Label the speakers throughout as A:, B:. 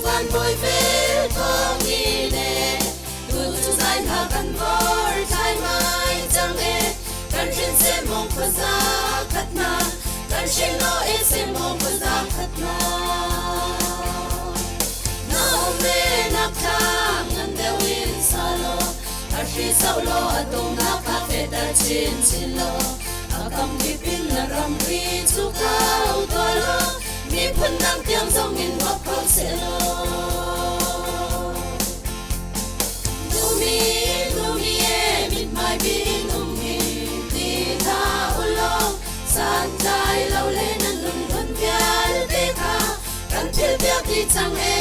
A: van boy ve thong ni ne tu tu zai ha kan vor thai mai chang e kan shin se mong pha za khat na kan shin no e se mong pha za khat na na me na kha ngan de win sa lo a shi sau lo a tong na ka fe ta chin chin lo a kam ki pin na ram ri chu kau to lo mi phun dang tiang song in hop khau se lo lumi e mit mai bin hi ti tha ulo san dai lo le nan lun lun pial te kha kan thil biak ti chang e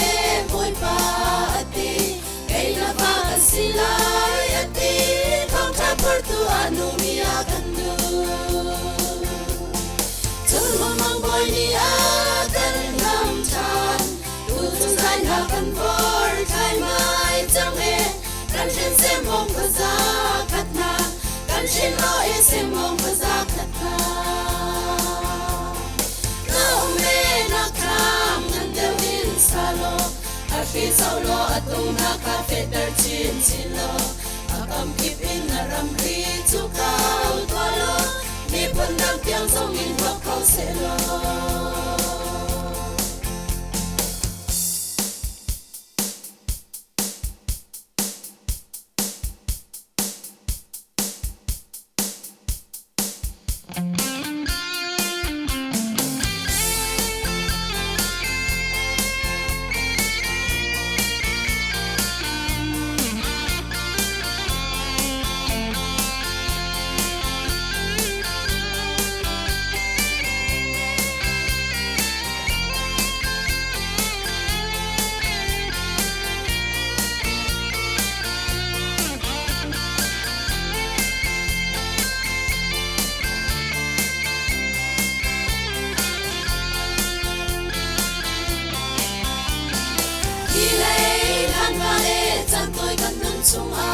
A: moi pa ati ei na pa asilai ati thong tha por tu anu mi a kan du chul mang boy ni a kan nam chan tu tu zai ha kan vor thai mai chang e kan shin se mong pha za khat na kan shin lo e se mong pha za khat na na me na kam nan de win sa lo a fi sau lo a tung na ka fe tar chin chin lo a kam kip in na ram ri chu kau to lo mi phun dang tiang song in hop khau se lo chung a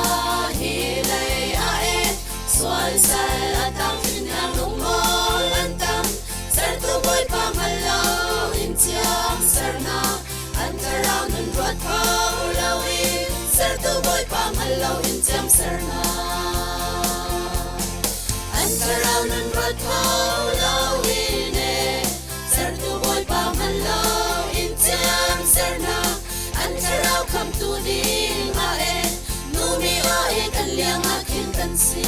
A: hi lei a e soal sal a tang in hang lung mol an tam sar tu boy pa malo in chiam sar na an karau nun rot phau lo in sar tu boy pa malo in chiam sar na an karau nun rot phau lo in e sar tu boy pa malo in chiam sar na an karau kham tu ding a e mi o e kan liang a kin kan si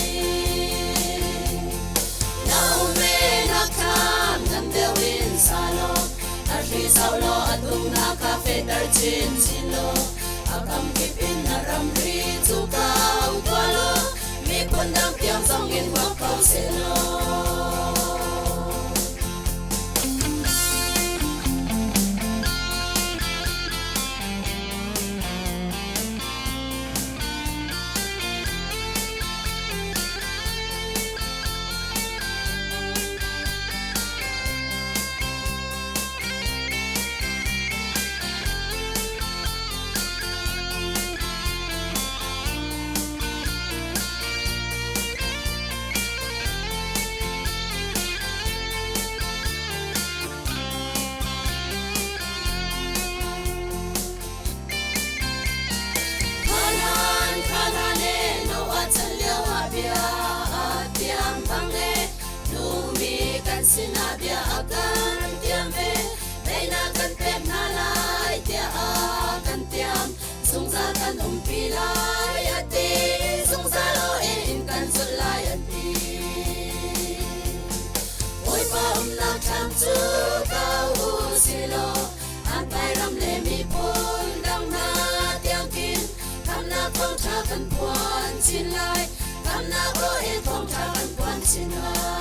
A: now me na kam nam de win sa lo a ri sau lo a tung na ka fe tar chin chin lo a kam ki pin na ram ri chu kau to lo mi phun dang tiang song in hop khau se lo sinabia akan tiam ve leina kan pek na lai tia akan tiam sung za kan pi lai ati sung za lo in kan sul lai ati oi pa na tham chu kau u silo an pai ram le mi pon dang na tiang kin tham na phong tha kan puan chin lai tham na o e phong tha kan puan chin lai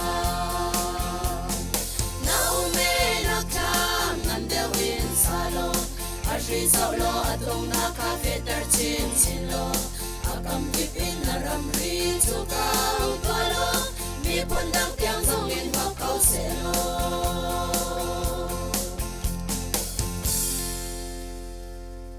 A: ri sau lo a tong na ka fe tar chin chin lo a kam ki pin na ram ri chu kau to lo mi phun dang tiang song in hop khau se lo